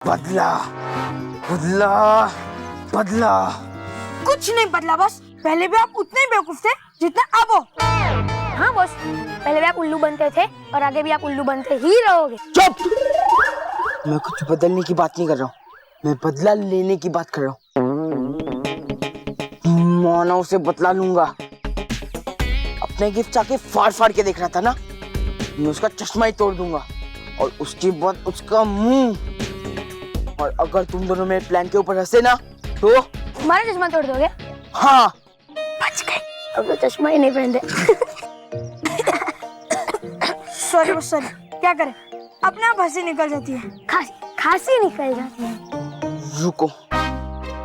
बदला बदला बदला। कुछ नहीं बदला बॉस, पहले भी आप उतने ही बेवकूफ थे जितना अब हो। हाँ बॉस, पहले भी आप उल्लू बनते थे और आगे भी आप उल्लू बनते ही रहोगे। चुप! मैं कुछ बदलने की बात नहीं कर रहा हूँ, मैं बदला लेने की बात कर रहा हूँ। मानव से बदला लूंगा। अपने गिफ्ट आके फाड़ फाड़ के देख रहा था ना, मैं उसका चश्मा ही तोड़ दूंगा और उसके बाद उसका मुंह। और अगर तुम दोनों मेरे प्लान के ऊपर हंसे ना तो हमारा चश्मा तोड़ दोगे? हाँ। बच गए, अब तो चश्मा ही नहीं पहनते। सॉरी बॉस सॉरी, क्या करें, अपने आप हंसी निकल जाती है। खांसी निकल जाती है। रुको,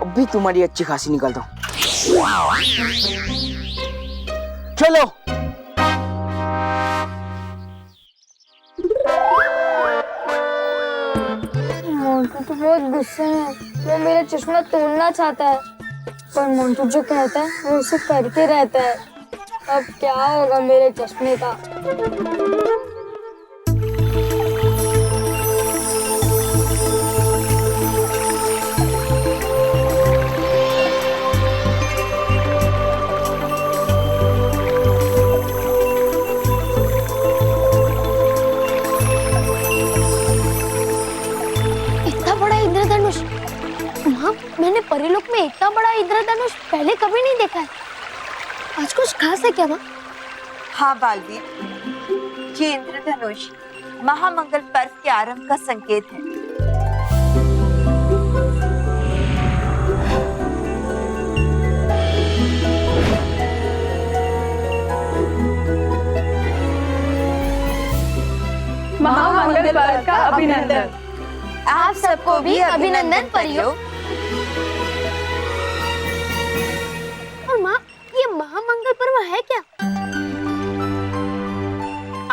अभी तुम्हारी अच्छी खासी निकालता हूँ। चलो। मोंटू तो बहुत गुस्से में है, वो मेरा चश्मा तोड़ना चाहता है, पर मोंटू जो कहता है वो उसे करके रहता है। अब क्या होगा मेरे चश्मे का? मैंने परीलोक में इतना बड़ा इंद्रधनुष पहले कभी नहीं देखा है। आज कुछ खास है क्या माँ? हाँ बालवीर, ये इंद्रधनुष महामंगल पर्व के आरंभ का संकेत है। महामंगल पर्व का अभिनंदन। आप सबको भी अभिनंदन परियो। और माँ, ये महामंगल पर्व है क्या?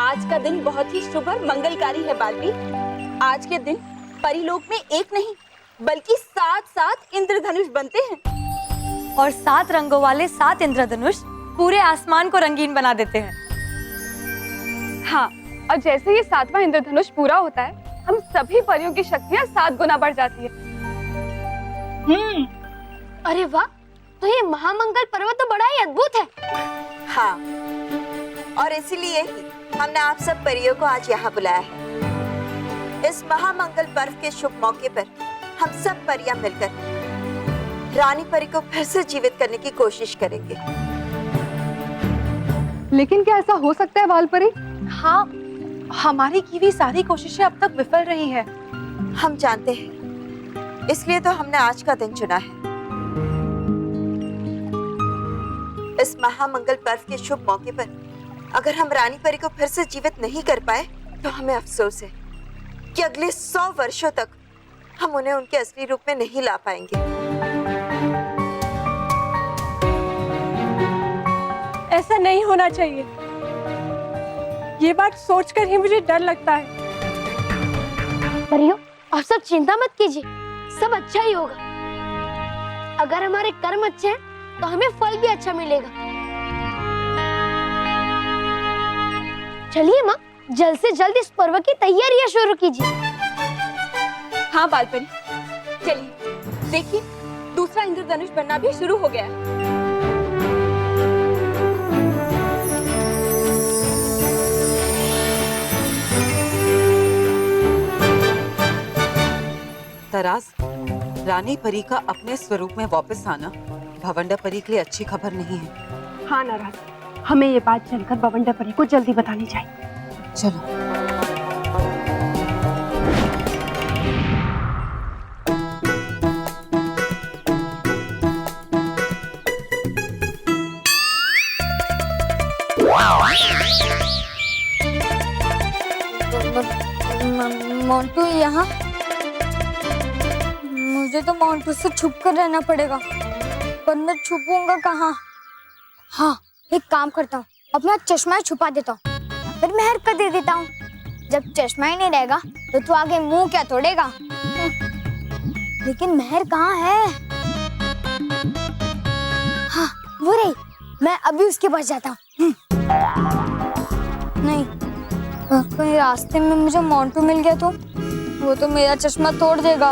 आज का दिन बहुत ही शुभ और मंगलकारी है बालवीर। आज के दिन परीलोक में एक नहीं बल्कि 7 इंद्रधनुष बनते हैं और 7 रंगों वाले 7 इंद्रधनुष पूरे आसमान को रंगीन बना देते हैं। हाँ, और जैसे ये 7वां इंद्रधनुष पूरा होता है, हम सभी परियों की शक्तियाँ 7 गुना बढ़ जाती है। अरे वाह, तो ये महामंगल पर्व तो बड़ा ही अद्भुत है। हाँ, और इसीलिए ही हमने आप सब परियों को आज यहाँ बुलाया है। इस महामंगल पर्व के शुभ मौके पर हम सब परियां मिलकर रानी परी को फिर से जीवित करने की कोशिश करेंगे। लेकिन क्या ऐसा हो सकता है वालपरी? हाँ, हमारी की भी सारी कोशिशें अब तक विफल रही है। हम जानते हैं, इसलिए तो हमने आज का दिन चुना है। इस महामंगल पर्व के शुभ मौके पर अगर हम रानी परी को फिर से जीवित नहीं कर पाए तो हमें अफसोस है कि अगले 100 वर्षों तक हम उन्हें उनके असली रूप में नहीं ला पाएंगे। ऐसा नहीं होना चाहिए। ये बात सोचकर ही मुझे डर लगता है। परियों, आप सब चिंता मत कीजिए, सब अच्छा ही होगा। अगर हमारे कर्म अच्छे हैं तो हमें फल भी अच्छा मिलेगा। चलिए माँ, जल्द से जल्द इस पर्व की तैयारियां शुरू कीजिए। हाँ बालपरी, चलिए देखिए, दूसरा इंद्रधनुष बनना भी शुरू हो गया है। तराज, रानी परी का अपने स्वरूप में वापस आना भवंडा परी के लिए अच्छी खबर नहीं है। हाँ नाराज, हमें ये बात जानकर बवंडा परी को जल्दी बतानी चाहिए। चलो। मोंटू यहाँ? मुझे तो मोंटू से छुप कर रहना पड़ेगा, पर मैं छुपूंगा कहाँ? हाँ, एक काम करता हूँ, अपना चश्मा छुपा देता हूँ, फिर मेहर कर दे देता हूँ। जब चश्मा ही नहीं रहेगा तो तू आगे मुंह क्या तोड़ेगा? लेकिन मेहर कहाँ है? हाँ, वो रही, मैं अभी उसके पास जाता हूँ। नहीं, कहीं रास्ते में मुझे मोंटू मिल गया तो वो तो मेरा चश्मा तोड़ देगा,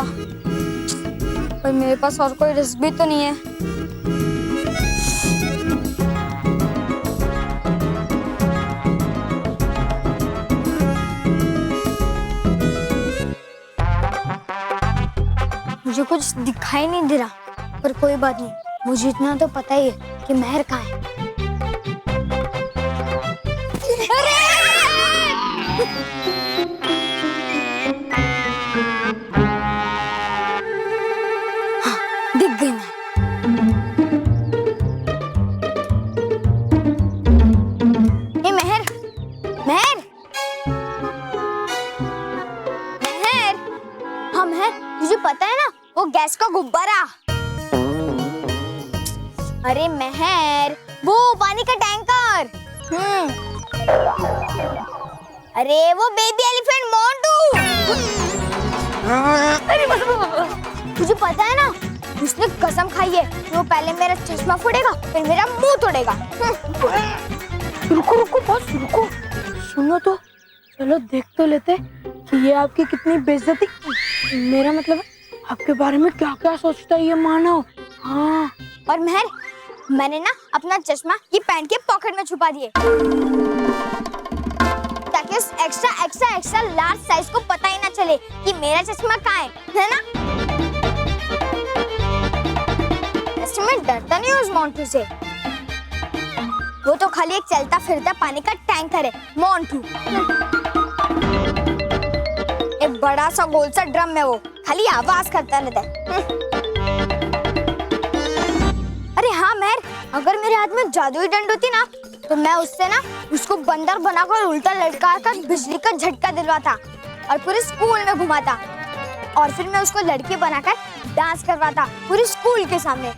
पर मेरे पास और कोई रिस्क भी तो नहीं है। मुझे कुछ दिखाई नहीं दे रहा, पर कोई बात नहीं, मुझे इतना तो पता ही है कि मेहर कहाँ है। हाँ, दिख गई मैं। ये मेहर, मेहर, मेहर, हाँ मेहर, तुझे पता है ना वो गैस का गुब्बारा। अरे मेहर, वो पानी का टैंकर। अरे वो बेबी एलिफेंट मोंटू। अरे तुझे पता है ना, उसने कसम खाई है कि वो पहले मेरा चश्मा फोड़ेगा फिर मेरा मुंह तोड़ेगा। रुको रुको बस रुको, सुनो तो, चलो देख तो लेते कि ये आपकी कितनी बेइज्जती, मेरा मतलब है आपके बारे में क्या क्या सोचता है ये मानव। हाँ, और मेहर, मैंने ना अपना चश्मा ये पैंट के पॉकेट में छुपा दिए, ताकि उस extra extra extra large size को पता ही ना चले कि मेरा चश्मा कहाँ है ना? ऐसे मैं डरता नहीं हूँ उस मोंटू से, वो तो खाली एक चलता फिरता पानी का टैंकर है मोंटू। एक बड़ा सा गोल सा ड्रम है, वो खाली आवाज करता रहता है। अरे हाँ मेहर, अगर मेरे हाथ में जादुई डंड होती ना, तो मैं उससे ना उसको बंदर बनाकर उल्टा लटका कर बिजली का झटका दिलवाता और पूरे स्कूल में घुमाता, और फिर मैं उसको लड़की बनाकर डांस करवाता पूरे स्कूल के सामने।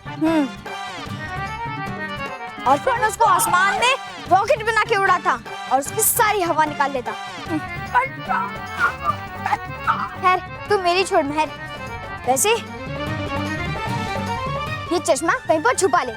और फिर मैं उसको आसमान में रॉकेट बना के उड़ाता और उसकी सारी हवा निकाल लेता। खैर तू मेरी छोड़ मेहर, वैसे ये चश्मा कहीं पर छुपा ले।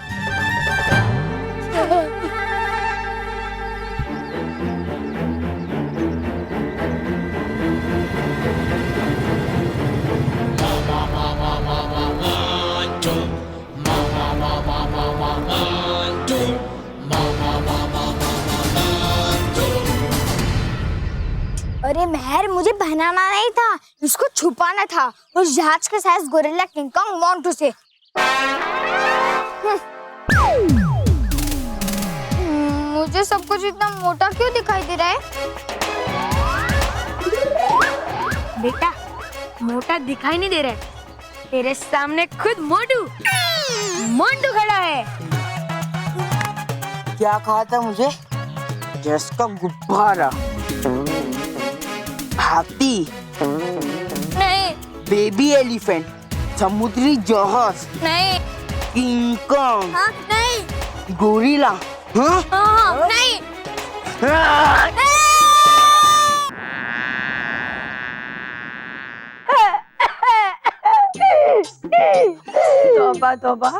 अरे मेहर, मुझे पहनाना नहीं था, इसको छुपाना था उस जहाज के size gorilla king Kong Montu से। मुझे सब कुछ इतना मोटा क्यों दिखाई दे रहा है? बेटा, मोटा दिखाई नहीं दे रहा है, तेरे सामने खुद मोटू मोंटू खड़ा है। क्या कहा था मुझे? गैस का गुब्बारा, हाथी नहीं बेबी एलिफेंट, समुद्री जहाज नहीं, किंग कॉन्ग, हाँ नहीं, गोरिल्ला, हाँ? हाँ नहीं, तौबा तौबा,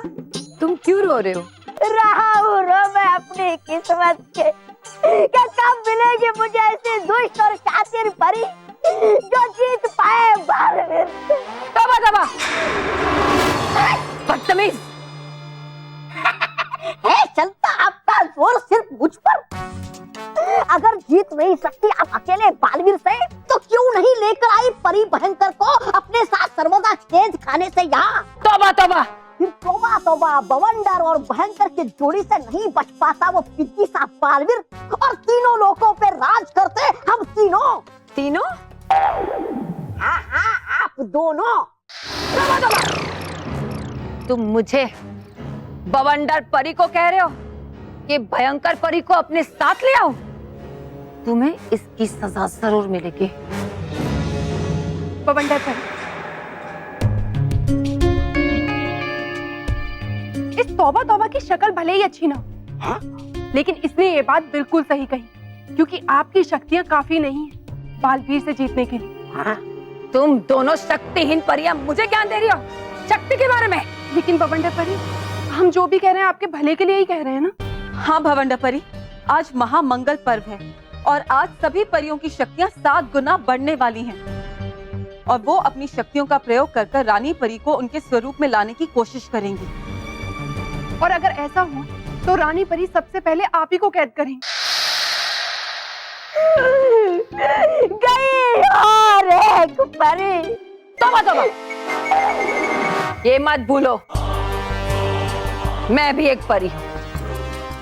तुम क्यों रो रहे हो? रहा हूँ रो मैं अपनी किस्मत के, क्या कब मिलेगी मुझे ऐसी दुष्ट और शातिर परी जो जीत पाए बालवीर। तौबा तौबा, बदतमीज। है चलता आपका जोर सिर्फ मुझ पर, अगर जीत नहीं सकती आप अकेले बालवीर से, तो क्यों नहीं लेकर आई परी भयंकर को अपने साथ सर्वदा छेद खाने से यहाँ। तौबा तौबा, फिर तौबा तौबा, बवंडर और भयंकर की जोड़ी से नहीं बच पाता वो पिग्गी सा बालवीर, और तीनों लोगों पे राज करते हम तीनों। तीनों? हाँ हाँ, आप दोनों। तुम मुझे बवंडर परी को कह रहे हो कि भयंकर परी को अपने साथ ले आओ? तुम्हें इसकी सजा जरूर मिलेगी। बवंडर परी, इस तौबा तौबा की शक्ल भले ही अच्छी ना हो, लेकिन इसने ये बात बिल्कुल सही कही, क्योंकि आपकी शक्तियां काफी नहीं है बालवीर से जीतने के लिए। तुम दोनों शक्तिहीन परियां मुझे ज्ञान दे रही हो शक्ति के बारे में। लेकिन बवंडर परी, हम जो भी कह रहे हैं आपके भले के लिए ही कह रहे हैं ना। हाँ भवंडर परी, आज महामंगल पर्व है और आज सभी परियों की शक्तियां 7 गुना बढ़ने वाली हैं। और वो अपनी शक्तियों का प्रयोग कर कर रानी परी को उनके स्वरूप में लाने की कोशिश करेंगी। और अगर ऐसा हो तो रानी परी सबसे पहले आप ही को कैद करेंगी। गई और एक परी। तोबा तोबा, ये मत भूलो मैं भी एक परी हूँ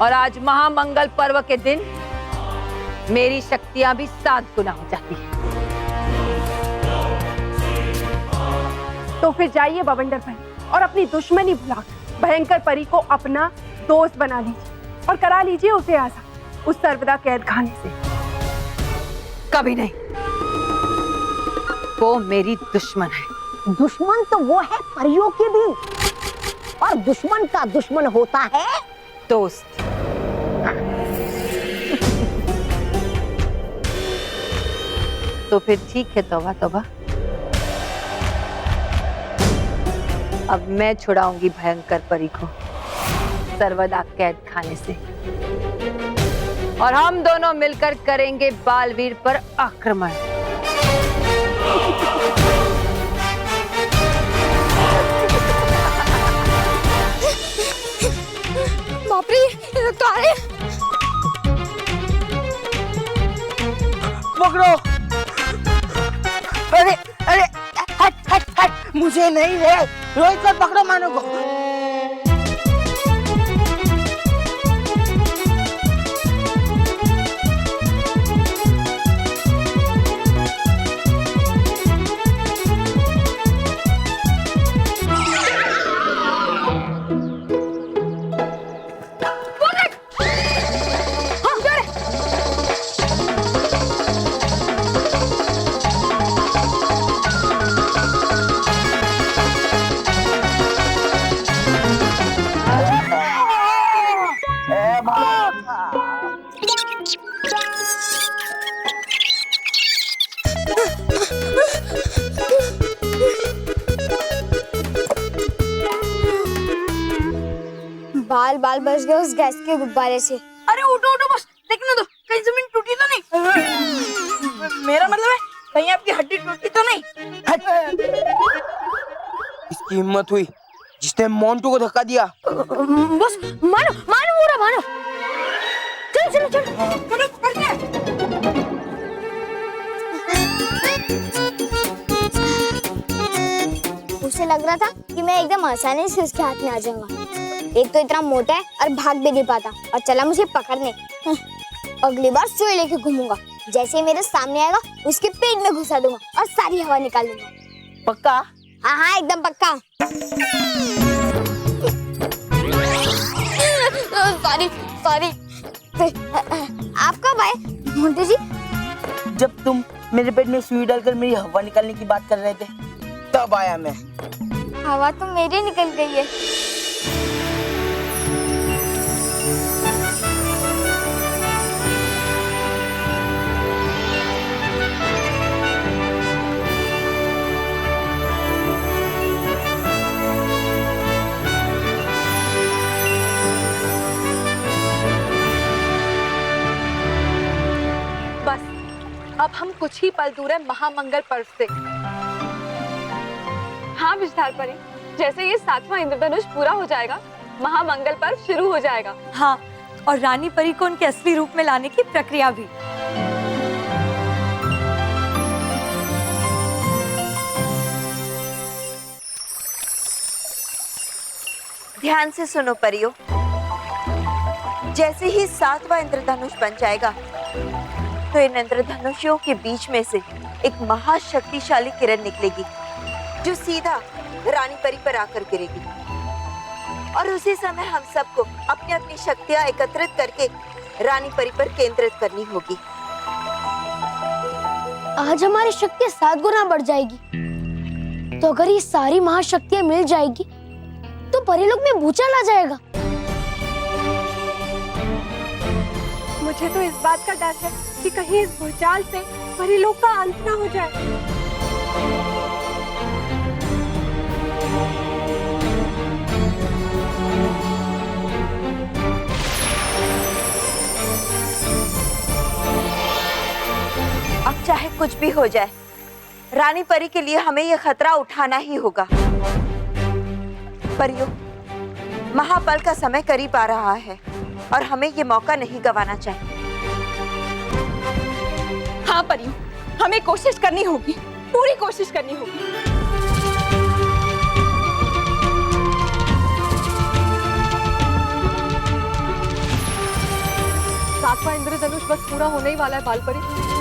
और आज महामंगल पर्व के दिन मेरी शक्तियां भी 7 गुना हो जाती है। तो फिर जाइए बवंडर परी और अपनी दुश्मनी भुलाकर भयंकर परी को अपना दोस्त बना लीजिए और करा लीजिए उसे आजाद उस सर्वदा कैद खाने से। कभी नहीं, वो मेरी दुश्मन है। दुश्मन तो वो है परियों की भी, और दुश्मन का दुश्मन होता है दोस्त। तो फिर ठीक है, तौबा तौबा, अब मैं छुड़ाऊंगी भयंकर परी को सर्वदा कैद खाने से और हम दोनों मिलकर करेंगे बालवीर पर आक्रमण। बाप रे, ये तो आ रहे हैं। पकड़ो। अरे अरे हट हट हट, मुझे नहीं रे। रोहित को पकड़ो, मानो को। बाल बाल बच गए उस गैस के गुब्बारे से। अरे उठो उठो बस, देखने दो कहीं जमीन टूटी तो नहीं। मेरा मतलब है कहीं आपकी हड्डी टूटी तो नहीं। इसकी हिम्मत हुई जिसने मोंटू को धक्का दिया। बस मानो मानो पूरा मानो। चल चलो चलो चलो पकड़ते हैं। उसे लग रहा था कि मैं एकदम आसानी से उसके हाथ में आ जाऊंगा। एक तो इतना मोटा है और भाग भी नहीं पाता और चला मुझे पकड़ने। अगली बार सुई लेके घूमूंगा, जैसे ही मेरे सामने आएगा उसके पेट में घुसा दूंगा और सारी हवा निकाल दूंगा। पक्का? हाँ हाँ एकदम पक्का। Sorry sorry. आप कब आए मोंटू जी? जब तुम मेरे पेट में सुई डालकर मेरी हवा निकालने की बात कर रहे थे तब आया मैं। हवा तो मेरी निकल गई है। अब हम कुछ ही पल दूर है महामंगल पर्व से। हाँ विषधार परी, जैसे ये 7वां इंद्रधनुष पूरा हो जाएगा, महामंगल पर्व शुरू हो जाएगा। हाँ, और रानी परी को उनके असली रूप में लाने की प्रक्रिया भी। ध्यान से सुनो परियों, जैसे ही 7वां इंद्रधनुष बन जाएगा तो इन इंद्रधनुषियों के बीच में से एक महाशक्तिशाली किरण निकलेगी जो सीधा रानी परी पर आकर गिरेगी और उसी समय हम सबको अपनी अपनी शक्तियां एकत्रित करके रानी परी पर केंद्रित करनी होगी। आज हमारी शक्ति 7 गुना बढ़ जाएगी। तो अगर ये सारी महाशक्तियां मिल जाएगी तो परीलोक में भूचाल आ जाएगा। मुझे तो इस बात का डर है कि कहीं इस भूचाल से परीलोक का अंत ना हो जाए। अब चाहे कुछ भी हो जाए, रानी परी के लिए हमें यह खतरा उठाना ही होगा। परियों, महापल का समय करीब आ रहा है और हमें ये मौका नहीं गंवाना चाहिए। हाँ परियों, हमें कोशिश करनी होगी, पूरी कोशिश करनी होगी। सातवां इंद्रधनुष बस पूरा होने ही वाला है बालपरी।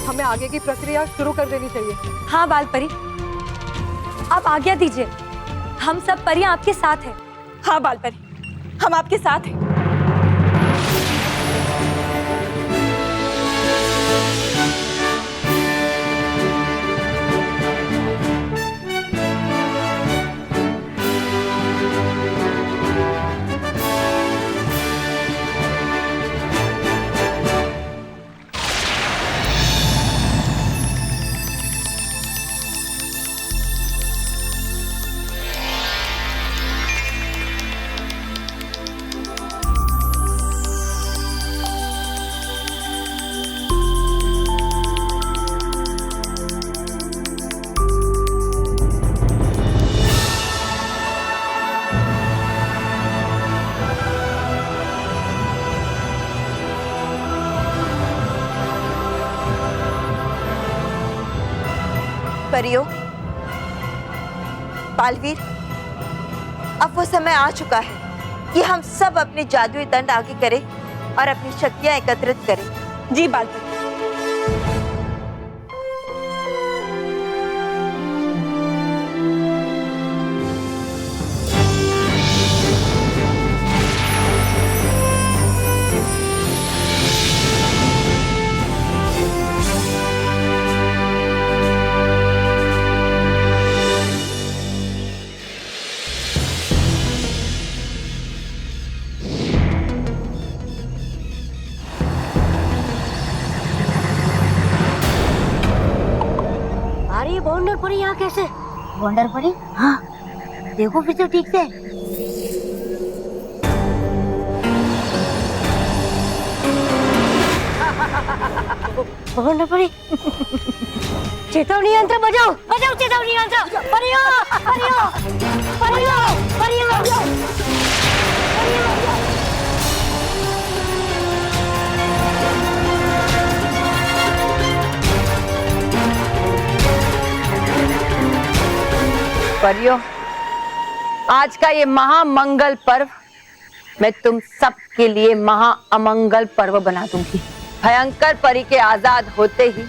हमें आगे की प्रक्रिया शुरू कर देनी चाहिए। हाँ बालपरी, आप आज्ञा दीजिए, हम सब परियां आपके साथ हैं। हाँ बालपरी, हम आपके साथ हैं। परियों, बालवीर, अब वो समय आ चुका है कि हम सब अपने जादुई दंड आगे करें और अपनी शक्तियां एकत्रित करें। जी बालपरी। अरे बवंडर परी यहाँ कैसे? बवंडर परी? हाँ, देखो फिर से ठीक से। बवंडर परी, चेतावनी यंत्र बजाओ, बजाओ चेतावनी यंत्र। परियो, परियो, परियो, परियो। परियों, आज का ये महामंगल पर्व मैं तुम सब के लिए महा अमंगल पर्व बना दूंगी। भयंकर परी के आजाद होते ही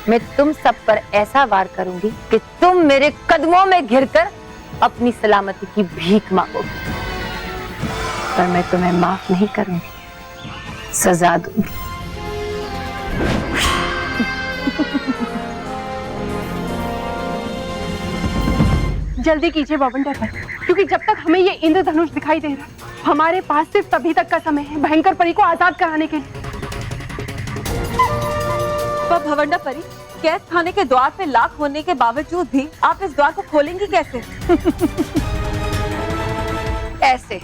मैं तुम सब पर ऐसा वार करूंगी कि तुम मेरे कदमों में घिरकर अपनी सलामती की भीख मांगोगे, पर मैं तुम्हें माफ नहीं करूंगी, सजा दूंगी। जल्दी कीजिए बवंडर पर, क्योंकि जब तक हमें ये इंद्रधनुष दिखाई दे रहा है, हमारे पास सिर्फ तभी तक का समय है भयंकर परी को आजाद कराने के लिए। पर भवंडा परी, कैद खाने के द्वार पे लाख होने के बावजूद भी आप इस द्वार को खोलेंगी कैसे? ऐसे।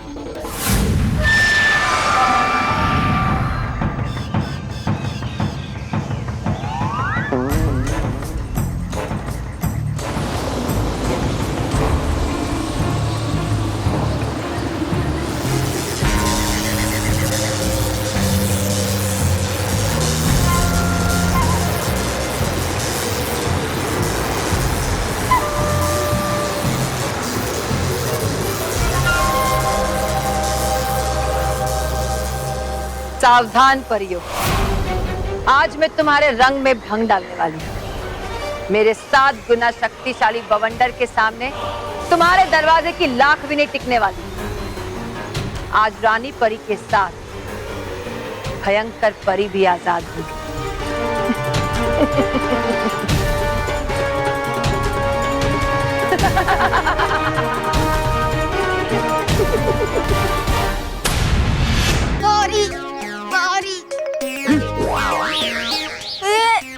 सावधान परियों, आज मैं तुम्हारे रंग में भंग डालने वाली हूँ। मेरे 7 गुना शक्तिशाली बवंडर के सामने तुम्हारे दरवाजे की लाख भी नहीं टिकने वाली। आज रानी परी के साथ भयंकर परी भी आजाद होगी।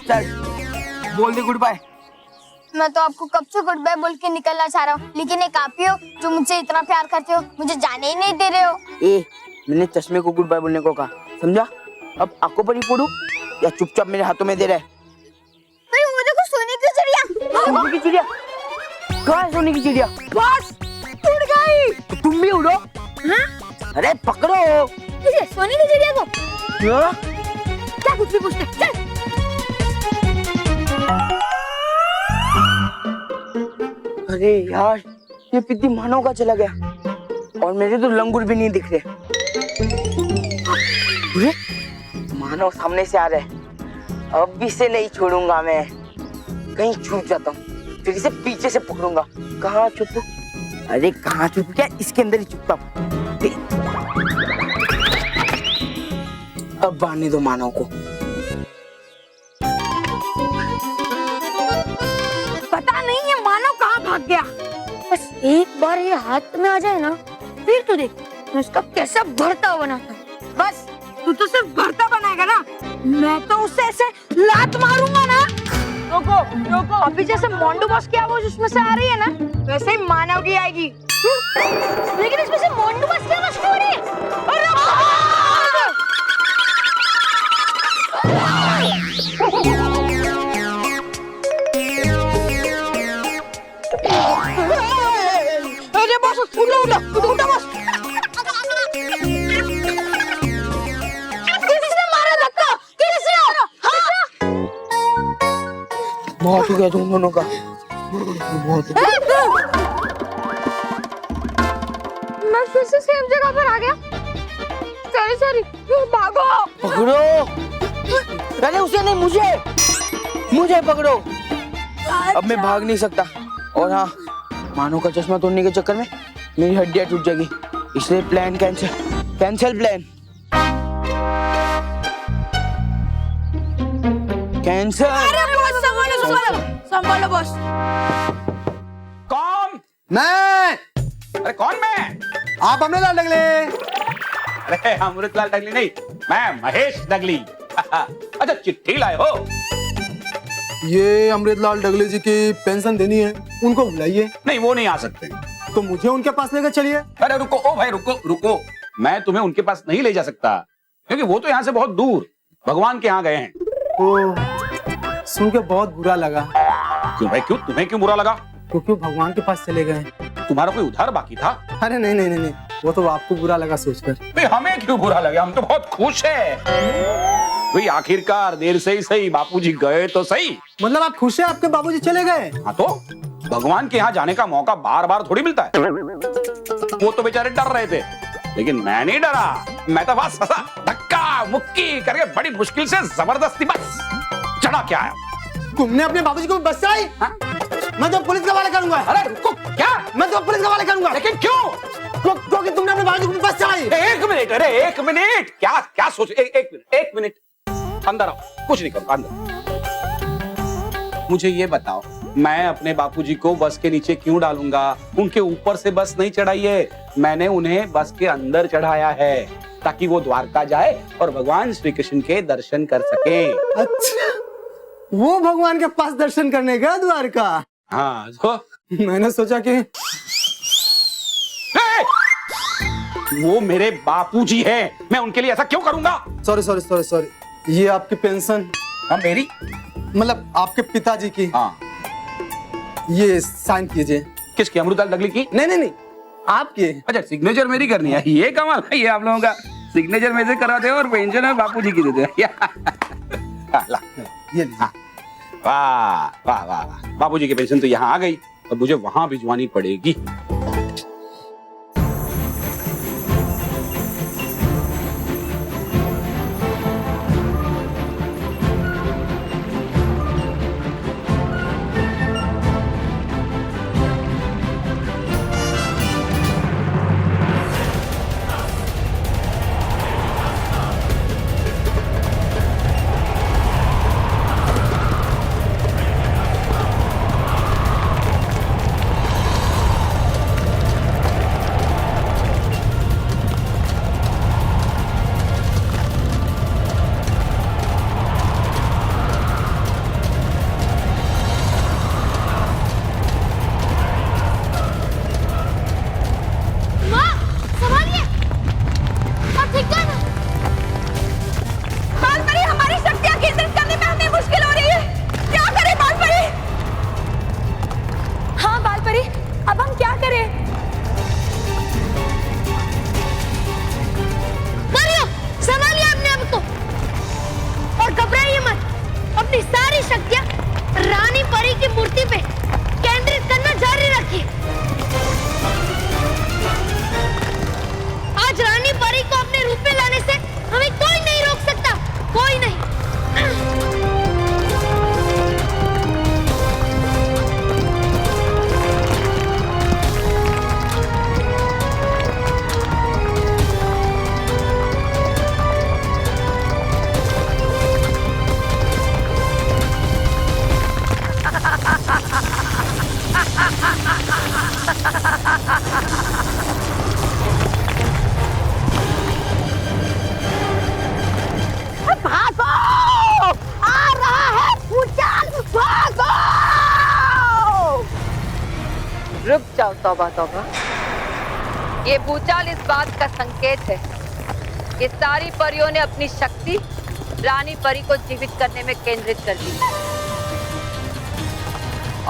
चल, बोल दे गुड बाय। मैं तो आपको कब से गुड बाय बोल के निकलना चाह रहा हूँ, लेकिन एक आप ही हो जो मुझसे इतना प्यार करते हो, मुझे जाने ही नहीं दे रहे हो। मैंने चश्मे को गुड बाय बोलने को कहा, समझा? अब आंखों पर ही फोड़ू या चुपचाप मेरे हाथों में दे रहा है? सोने की चिड़िया कहाँ है? सोने की चिड़िया बस उड़ गई। तो तुम भी उड़ो। अरे पकड़ो। किसे? सोने की चिड़िया को? हाँ? क्या कुछ भी पूछते? चल। अरे यार ये पिद्दी मानव का चला गया और मेरे तो लंगूर भी नहीं दिख रहे। अरे मानव सामने से आ रहा है। अब भी इसे नहीं छोड़ूंगा मैं। कहीं छूट जाता हूँ फिर इसे पीछे से पकड़ूंगा। कहाँ छुपू? अरे कहाँ छुपू? क्या इसके अंदर ही छुपता हूँ। अब आने दो मानव को। पता नहीं ये मानव कहाँ भाग गया। बस एक बार ये हाथ में आ जाए ना फिर तो देख मैं उसका कैसा भरता बनाता। बस तू तो सिर्फ भरता बनाएगा ना, मैं तो उससे ऐसे लात मारूंगा ना। रोको रोको, अभी जैसे मोंडू बॉस की आवाज उसमें से आ रही है ना वैसे ही मानव की आएगी। लेकिन इसमें से मोंडू बस की आवाज क्यों आ रही है? अरे बॉस उठो उठो उठो बॉस। किसने मारा धक्का? किसने? बहुत हो गया तुम दोनों का। बहुत हो गया। मैं फिर से सेम जगह पर आ गया। सॉरी सॉरी, भागो। पकड़ो। अरे उसे नहीं, मुझे पकड़ो। अब मैं भाग नहीं सकता और हाँ मानो का चश्मा तोड़ने के चक्कर में मेरी हड्डियां टूट जाएगी, इसलिए प्लान कैंसिल प्लान कैंसिल। अरे बॉस संभालो बॉस। कौन? मैं। अरे कौन मैं? आप अमृतलाल डगले। अरे अमृतलाल डगली नहीं, मैं महेश डगली। अच्छा चिट्ठी लाए हो? ये अमृतलाल डगले जी की पेंशन देनी है, उनको बुलाइए। नहीं वो नहीं आ सकते। तो मुझे उनके पास लेकर चलिए। अरे रुको, ओ भाई रुको, मैं तुम्हें उनके पास नहीं ले जा सकता क्योंकि वो तो यहाँ से बहुत दूर भगवान के यहाँ गए हैं। ओह, सुन के बहुत बुरा लगा। क्यों भाई, क्यों? तुम्हें क्यों बुरा लगा? क्योंकि भगवान के पास चले गए। तुम्हारा कोई उधार बाकी था? अरे नहीं, वो तो आपको बुरा लगा सोचकर। भाई हमें क्यों बुरा लगा, हम तो बहुत खुश है भाई। आखिरकार देर से ही सही बापूजी गए तो सही। मतलब आप खुश हैं आपके बाबूजी चले गए? हाँ तो भगवान के यहाँ जाने का मौका बार बार थोड़ी मिलता है। वो तो बेचारे डर रहे थे लेकिन मैं नहीं डरा। मैं तो बस धक्का मुक्की करके बड़ी मुश्किल से जबरदस्ती बस चढ़ा के आया। तुमने अपने बाबूजी को बस चढ़ाई? मैं तो पुलिस के हवाले करूंगा। अरे रुको, क्या? मैं तो पुलिस के हवाले करूंगा। लेकिन क्यों? क्योंकि तुमने अपने बाबूजी को बस चढ़ाई। एक मिनट, अरे एक मिनट, क्या सोच, एक मिनट अंदर आओ, कुछ नहीं करूंगा अंदर। मुझे ये बताओ, मैं अपने बापूजी को बस के नीचे क्यों डालूंगा? उनके ऊपर से बस नहीं चढ़ाई है, मैंने उन्हें बस के अंदर चढ़ाया है ताकि वो द्वारका जाए और भगवान श्री कृष्ण के दर्शन कर सके। अच्छा, वो भगवान के पास दर्शन करने गया द्वारका? हाँ तो मैंने सोचा कि वो मेरे बापूजी हैं, मैं उनके लिए ऐसा क्यों करूंगा? सॉरी, ये आपकी पेंशन। हाँ मेरी? मतलब आपके पिताजी की। हाँ। ये साइन कीजिए। किसकी? अमृतलाल डगली की? नहीं, आपकी। अच्छा सिग्नेचर मेरी करनी है, ये कमाल है ये आप लोगों का। सिग्नेचर में से कराते हो और पेंशन है बापूजी की देते हैं। ये लीजिए। वाह, बापूजी की पेंशन तो यहाँ आ गई और मुझे वहां भिजवानी पड़ेगी। अब हम क्या करें? परियों, संभालिए अपने आप को और घबराइए मत। अपनी सारी शक्तियां रानी परी की मूर्ति पे केंद्रित करना जारी रखिए। आज रानी परी को अपने रूप में लाने से हमें कोई नहीं रोक सकता, कोई नहीं। भागो! आ रहा है भूचाल, भागो! रुक जाओ तौबा तौबा। ये भूचाल इस बात का संकेत है कि सारी परियों ने अपनी शक्ति रानी परी को जीवित करने में केंद्रित कर दी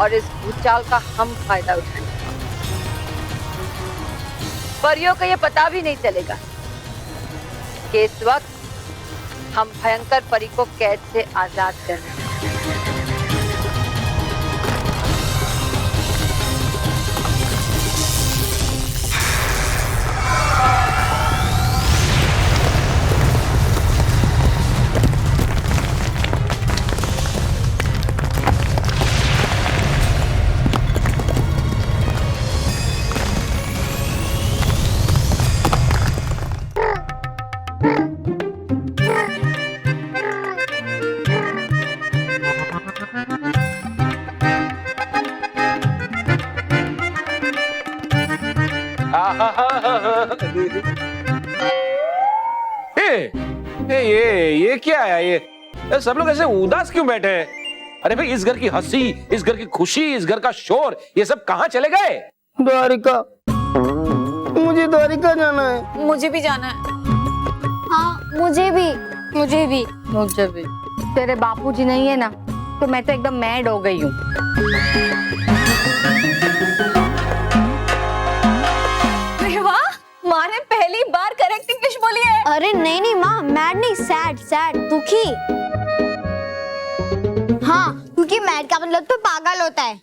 और इस भूचाल का हम फायदा उठाएंगे। परियों को ये पता भी नहीं चलेगा कि इस वक्त हम भयंकर परी को कैद से आजाद कर रहे हैं। ये क्या है? ये सब लोग ऐसे उदास क्यों बैठे हैं? अरे भाई, इस घर की हंसी, इस घर की खुशी, इस घर का शोर, ये सब कहाँ चले गए? द्वारिका, मुझे द्वारिका जाना है। मुझे भी जाना है। हाँ, मुझे भी। मुझे भी। मुझे भी। तेरे बापूजी नहीं है ना, तो मैं तो एकदम मैड हो गई हूँ। माँ ने पहली बार करेक्ट इंग्लिश बोली है। अरे नहीं नहीं माँ, मैड नहीं, सैड, सैड, दुखी। हाँ, क्योंकि मैड का मतलब तो पागल होता है।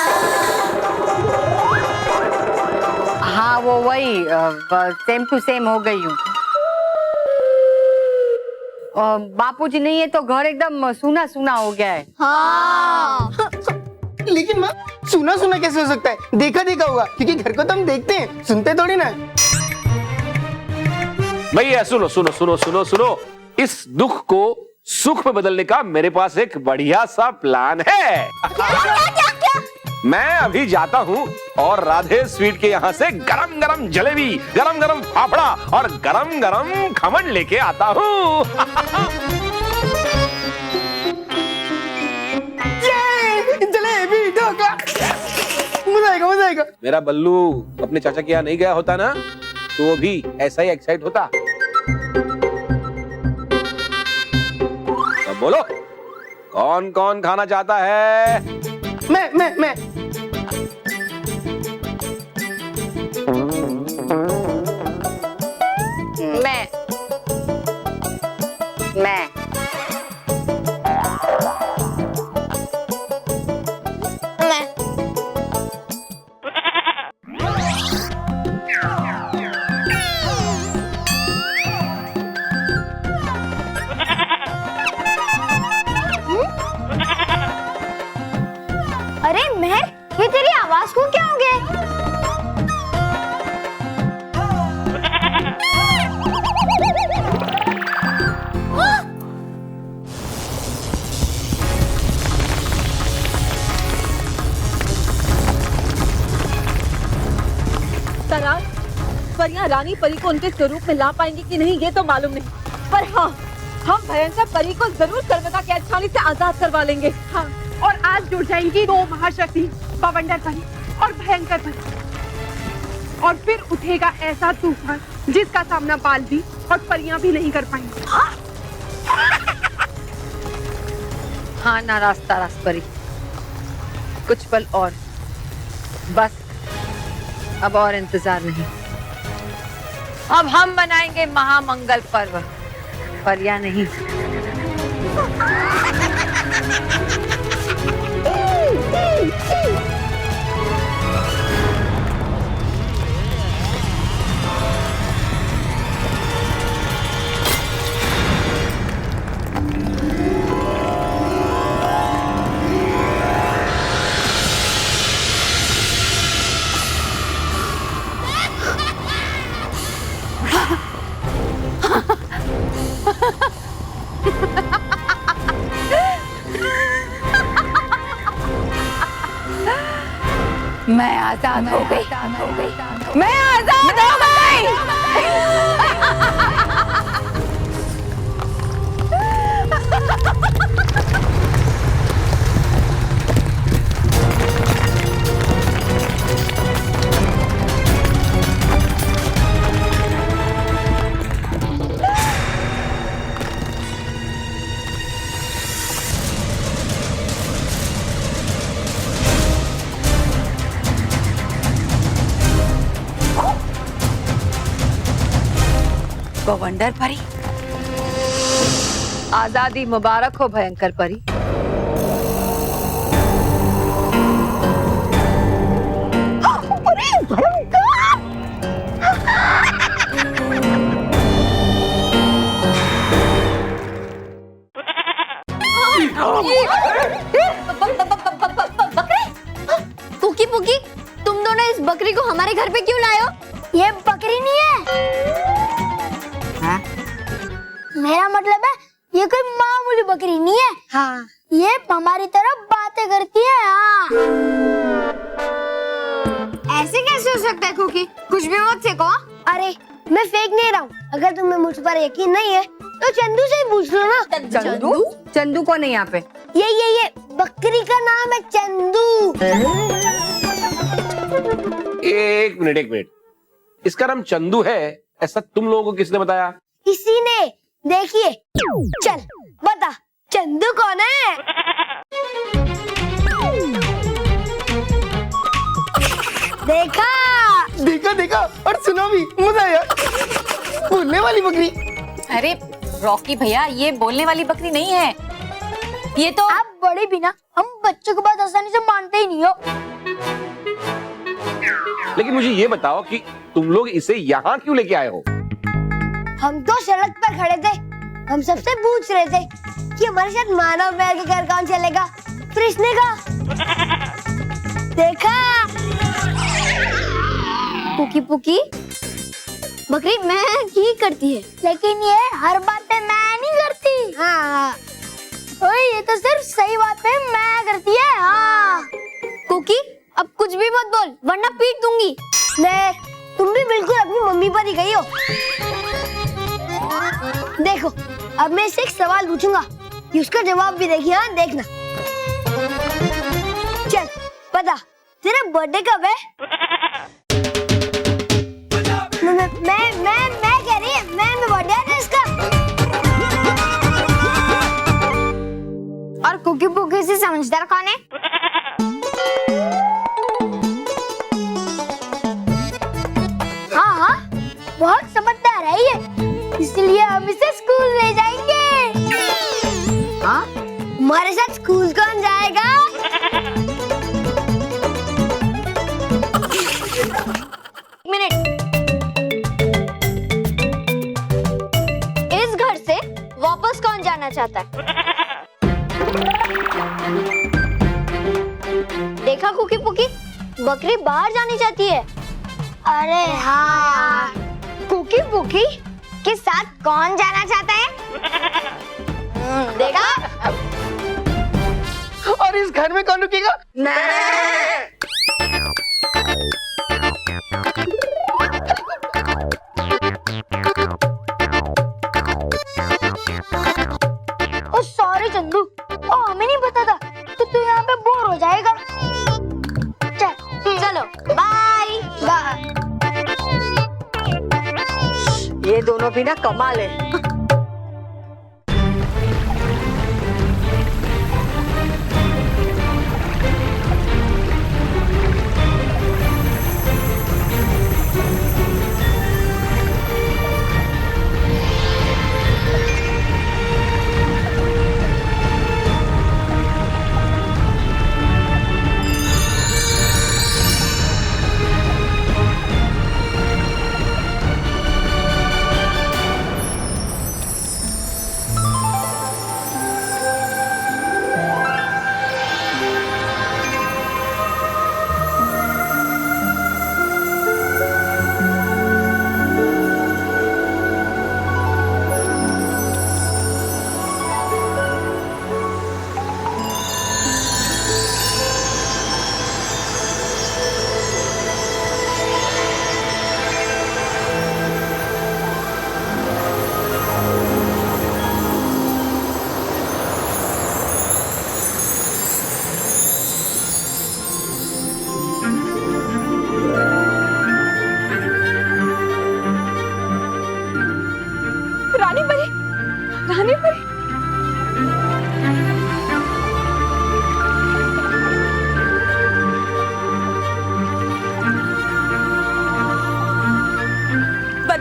हाँ, वो वही सेम टू सेम हो गई हूँ। बापूजी नहीं है तो घर एकदम सूना सूना हो गया है। हाँ। लेकिन माँ, सुना सुना कैसे हो सकता है? देखा देखा होगा, क्योंकि घर को तो हम देखते हैं, सुनते थोड़ी ना। भैया सुनो सुनो सुनो सुनो सुनो, इस दुख को सुख में बदलने का मेरे पास एक बढ़िया सा प्लान है। क्या? मैं अभी जाता हूँ और राधे स्वीट के यहाँ से गरम गरम जलेबी, गरम गरम फाफड़ा और गरम गरम खमन लेके आता हूँ। जलेबी, ढोकला, मजा आएगा, मजा आएगा। मेरा बल्लू अपने चाचा के यहाँ नहीं गया होता ना, तो वो भी ऐसा ही एक्साइट होता। अब बोलो, कौन कौन खाना चाहता है? मैं। मैं। अरे मेहर, ये तेरी आवाज को क्या हो गया? तरार, परियां रानी परी को उनके स्वरूप में ला पाएंगी कि नहीं ये तो मालूम नहीं, पर हाँ, हम भयंकर परी को जरूर सर्वदा कैदखाने से आजाद करवा लेंगे। हाँ, और आज जुड़ जाएंगी दो महाशक्ति, बवंडर परी और भयंकर परी, और फिर उठेगा ऐसा तूफान जिसका सामना बाल भी और परियां भी नहीं कर पाएंगी। हाँ ना, रास्ता परी, कुछ पल और, बस अब और इंतजार नहीं, अब हम मनाएंगे महामंगल पर्व, परिया नहीं। मैं आजाद हो गई, मैं आजाद हो गई। बवंडर परी, आजादी मुबारक हो भयंकर परी। पुकी पुकी, तुम दोनों इस बकरी को हमारे घर पे क्यों लाए हो? ये बकरी नहीं है। मेरा मतलब है ये कोई मामूली बकरी नहीं है। हाँ। ये हमारी तरह बातें करती है। हाँ। ऐसे कैसे हो सकता है कुकी? कुछ भी मत फेंको। अरे मैं फेंक नहीं रहा हूँ। अगर तुम्हें मुझ पर यकीन नहीं है तो चंदू से ही पूछ लो ना। चंदू? चंदू कौन है यहाँ पे? ये बकरी का नाम है चंदू। एक मिनट, इसका नाम चंदू है ऐसा तुम लोगों को किसने बताया? किसी ने। देखिए, चल बता चंदू कौन है? देखा और सुनो भी, मजा आया। बोलने वाली बकरी। अरे रॉकी भैया, ये बोलने वाली बकरी नहीं है, ये तो आप बड़े बिना हम बच्चों की बात आसानी से मानते ही नहीं हो। लेकिन मुझे ये बताओ कि तुम लोग इसे यहाँ क्यों लेके आए हो? हम तो सड़क पर खड़े थे, हम सबसे पूछ रहे थे कि हमारे साथ मानव महल के घर कौन चलेगा। फिर इसने कहा, देखा पुकी पुकी, बकरी मैं ही करती है, लेकिन ये हर बात पे मैं नहीं करती। हाँ, ओए ये तो सिर्फ सही बात पे मैं करती है। हाँ कुकी, अब कुछ भी मत बोल वरना पीट दूंगी। मैं, तुम भी बिल्कुल अपनी मम्मी पर ही गई हो। देखो, अब मैं इससे एक सवाल पूछूंगा, उसका जवाब भी देखिए। हाँ देखना। चल बता, तेरा बर्थडे कब है? मैं कह रही है, मैं बर्थडे है ना इसका। और कुकी पुकी से समझदार कौन है? हाँ, बहुत समझदार है ये, इसलिए हम इसे स्कूल ले जाएंगे। हाँ, हमारे साथ स्कूल कौन जाएगा? मिनट, इस घर से वापस कौन जाना चाहता है? देखा कुकी पुकी, बकरी बाहर जानी चाहती है। अरे हाँ, कुकी पुकी के साथ कौन जाना चाहता है? देखा? और इस घर में कौन रुकेगा? ओ सॉरी चंदू, ओ हमें नहीं पता था, तो तू यहाँ पे बोर हो जाएगा। चलो बाय बाय। ये दोनों भी ना कमाल है।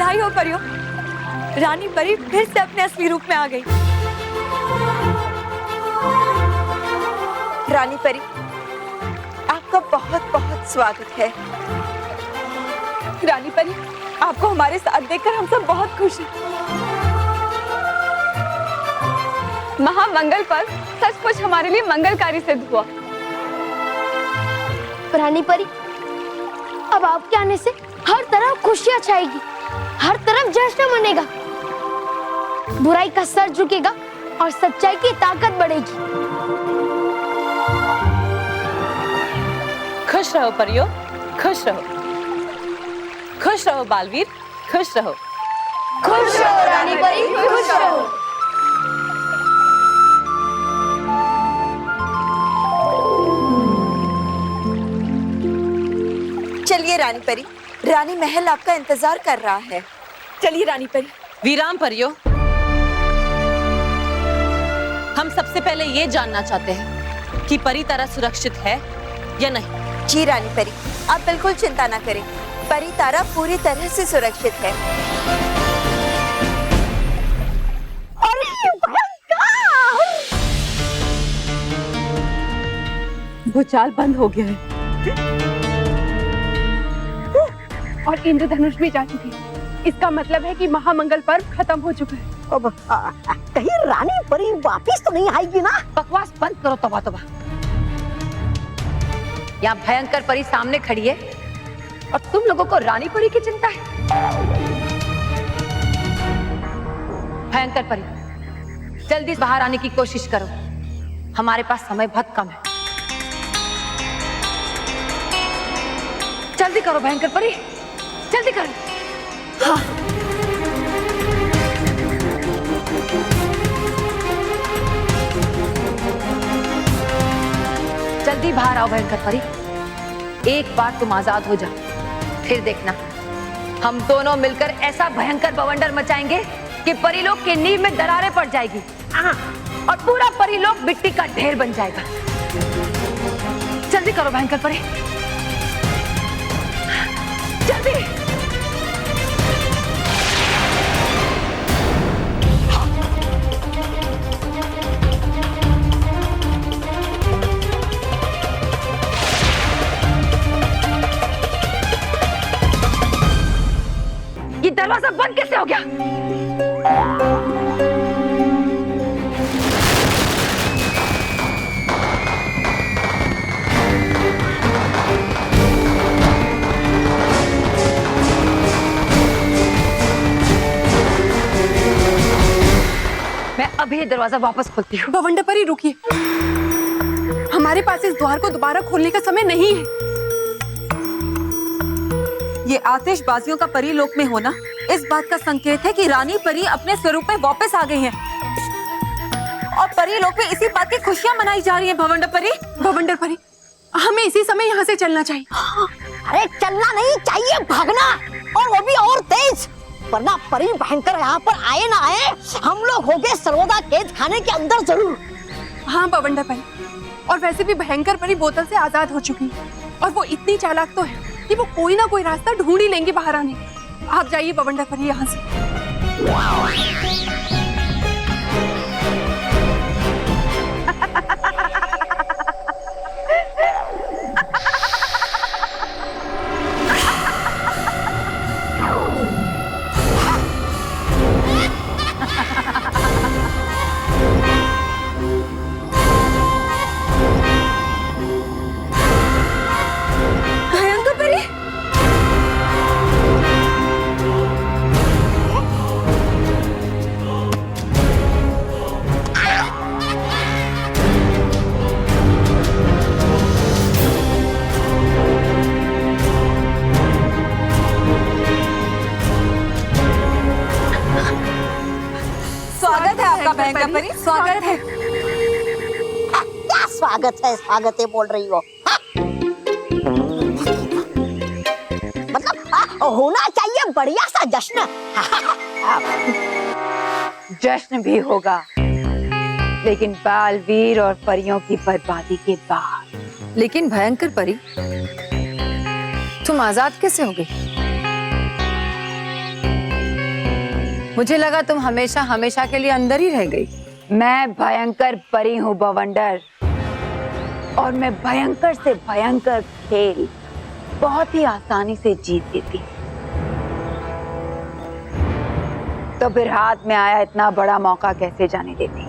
बधाई हो परियों, रानी परी फिर से अपने असली रूप में आ गई। रानी परी, आपका बहुत बहुत स्वागत है। रानी परी, आपको हमारे साथ देखकर हम सब बहुत खुश हैं। महामंगल पर्व सचमुच हमारे लिए मंगलकारी सिद्ध हुआ। रानी परी, अब आपके आने से हर तरफ खुशियां छाएगी, हर तरफ जश्न मनेगा, बुराई का सर झुकेगा और सच्चाई की ताकत बढ़ेगी। खुश रहो परियो, खुश रहो। खुश रहो बालवीर, खुश रहो। खुश रहो रानी परी, खुश रहो। चलिए रानी परी, रानी महल आपका इंतजार कर रहा है। चलिए रानी परी। वीराम परियो, हम सबसे पहले ये जानना चाहते हैं कि परी तारा सुरक्षित है या नहीं। जी रानी परी, आप बिल्कुल चिंता ना करें, परी तारा पूरी तरह से सुरक्षित है। भूचाल बंद हो गया है और इंद्रधनुष भी जा चुकी है। इसका मतलब है कि महामंगल पर्व खत्म हो चुका है। अब कहीं रानी परी वापिस तो नहीं आएगी ना? बकवास बंद करो तबा तबा। यहाँ भयंकर परी सामने खड़ी है और तुम लोगों को रानी परी की चिंता है। भयंकर परी, जल्दी बाहर आने की कोशिश करो, हमारे पास समय बहुत कम है। जल्दी करो भयंकर परी, जल्दी करो। हाँ। जल्दी बाहर आओ भयंकर परी। एक बार तुम आजाद हो जाओ, फिर देखना हम दोनों मिलकर ऐसा भयंकर बवंडर मचाएंगे कि परीलोक की नींव में दरारें पड़ जाएगी और पूरा परीलोक मिट्टी का ढेर बन जाएगा। जल्दी करो भयंकर परी, जल्दी। ये दरवाजा बंद कैसे हो गया? मैं अभी ये दरवाजा वापस खोलती हूँ। बवंडर परी रुकिए, हमारे पास इस द्वार को दोबारा खोलने का समय नहीं है। ये आतिशबाजियों का परीलोक में होना इस बात का संकेत है कि रानी परी अपने स्वरूप में वापस आ गई हैं और परीलोक में इसी बात की खुशियां मनाई जा रही हैं। बवंडर परी, हमें इसी समय यहाँ से चलना चाहिए। अरे चलना नहीं चाहिए, भागना, और वो भी और तेज, वरना परी भयंकर यहाँ पर आए ना आए, हम लोग हो गए सर्वदा कैद खाने के अंदर जरूर। हाँ बवंडर परी, और वैसे भी भयंकर परी बोतल से आजाद हो चुकी है और वो इतनी चालाक तो है कि वो कोई ना कोई रास्ता ढूंढ ही लेंगे बाहर आने। आप जाइए बवंडर परी यहाँ से। भयंकर परी, स्वागत है। क्या स्वागत है बोल रही हो? मतलब होना चाहिए बढ़िया सा जश्न। जश्न भी होगा, लेकिन बालवीर और परियों की बर्बादी के बाद। लेकिन भयंकर परी, तुम आजाद कैसे हो गई? मुझे लगा तुम हमेशा हमेशा के लिए अंदर ही रह गई। मैं भयंकर परी हूँ बवंडर, और मैं भयंकर से भयंकर खेल बहुत ही आसानी से जीत लेती। तो फिर हाथ में आया इतना बड़ा मौका कैसे जाने देती।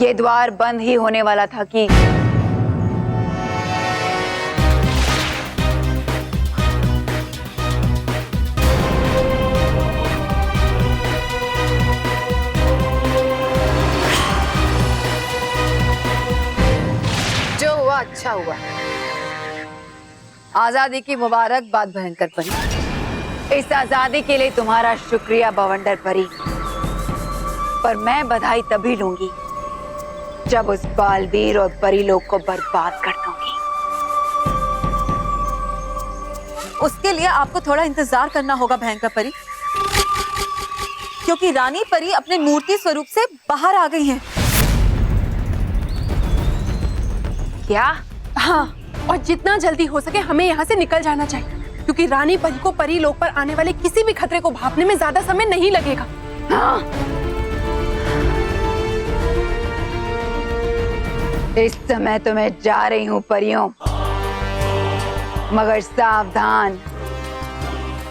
ये द्वार बंद ही होने वाला था कि जो हुआ अच्छा हुआ। आजादी की मुबारकबाद भयंकर परी। इस आजादी के लिए तुम्हारा शुक्रिया बवंडर परी। पर मैं बधाई तभी लूंगी जब उस बालवीर और परी लोग को बर्बाद कर दूंगी। उसके लिए आपको थोड़ा इंतजार करना होगा भयंकर परी, क्योंकि रानी परी अपने मूर्ति स्वरूप से बाहर आ गई हैं। क्या? हाँ, और जितना जल्दी हो सके हमें यहाँ से निकल जाना चाहिए, क्योंकि रानी परी को परी लोक पर आने वाले किसी भी खतरे को भांपने में ज्यादा समय नहीं लगेगा। हाँ। इस समय तो मैं जा रही हूँ परियों, मगर सावधान,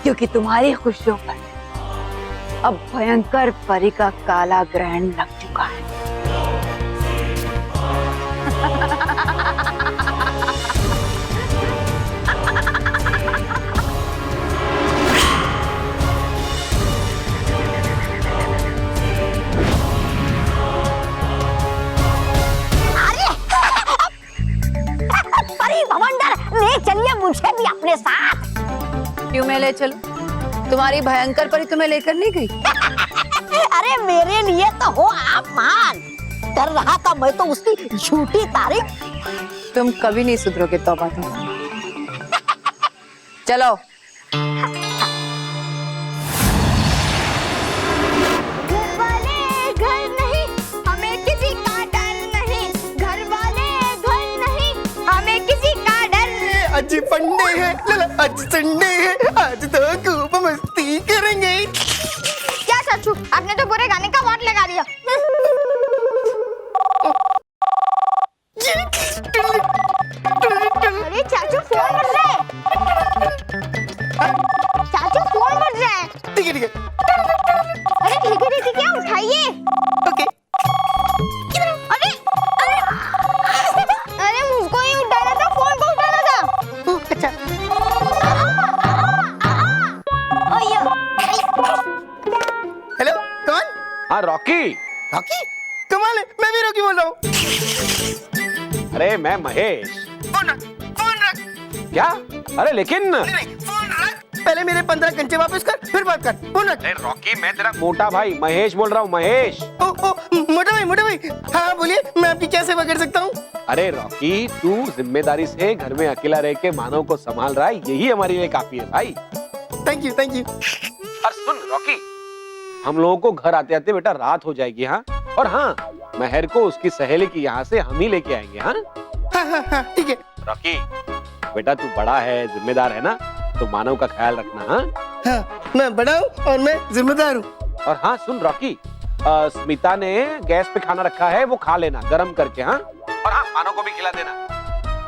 क्योंकि तुम्हारी खुशियों पर अब भयंकर परी का काला ग्रहण लग चुका है। परी भवंडर, ले चलिए मुझे भी अपने साथ। क्यों मैं ले चलूं? तुम्हारी भयंकर परी तुम्हें लेकर नहीं गई? अरे मेरे लिए तो हो आप मान। कर रहा था मैं तो उसकी झूठी तारीफ। तुम कभी नहीं सुधरोगे तौबा तौबा। चलो। घर वाले घर नहीं, हमें किसी का डर नहीं। घर वाले घर नहीं, हमें किसी का डर। आज संडे है, आज संडे है, आज तो खूब मस्ती करेंगे। क्या चाचू, आपने तो बुरे गाने का वाट लगा दिया। अरे चाचू फोन बज रहा है। चाचू फोन बज रहा है। ठीक है ठीक है। अरे ठीक है उठाइए। ओके। अरे अरे अरे मुझको ही उठाना था, फोन को उठाना था। अच्छा। हेलो, कौन? हाँ रॉकी। रॉकी? कमाल है, मैं भी रॉकी बोल रहा हूँ। अरे मैं महेश। फोन रख, फोन रख। क्या? अरे लेकिन नहीं, फोन रख। पहले मेरे 15 घंटे वापस कर, फिर बात कर। फोन रख। अरे रॉकी, मैं तेरा मोटा भाई महेश बोल रहा हूँ, महेश। ओ मोटा भाई। हाँ बोलिए, मैं आपकी क्या सेवा कर सकता हूँ? अरे रॉकी, तू जिम्मेदारी से घर में अकेला रह के मानव को संभाल रहा है, यही हमारे लिए काफी है भाई। Thank you thank you. और सुन रॉकी, हम लोगों को घर आते आते बेटा रात हो जाएगी। हाँ, और हाँ, महर को उसकी सहेली की यहाँ से हम ही लेके आएंगे। हाँ हाँ ठीक है। रॉकी बेटा, तू बड़ा है, जिम्मेदार है ना, तो मानव का ख्याल रखना। हाँ, मैं बड़ा हूँ और मैं जिम्मेदार हूँ। और हाँ सुन रॉकी, स्मिता ने गैस पे खाना रखा है, वो खा लेना गरम करके। हाँ, और हाँ, मानव को भी खिला देना।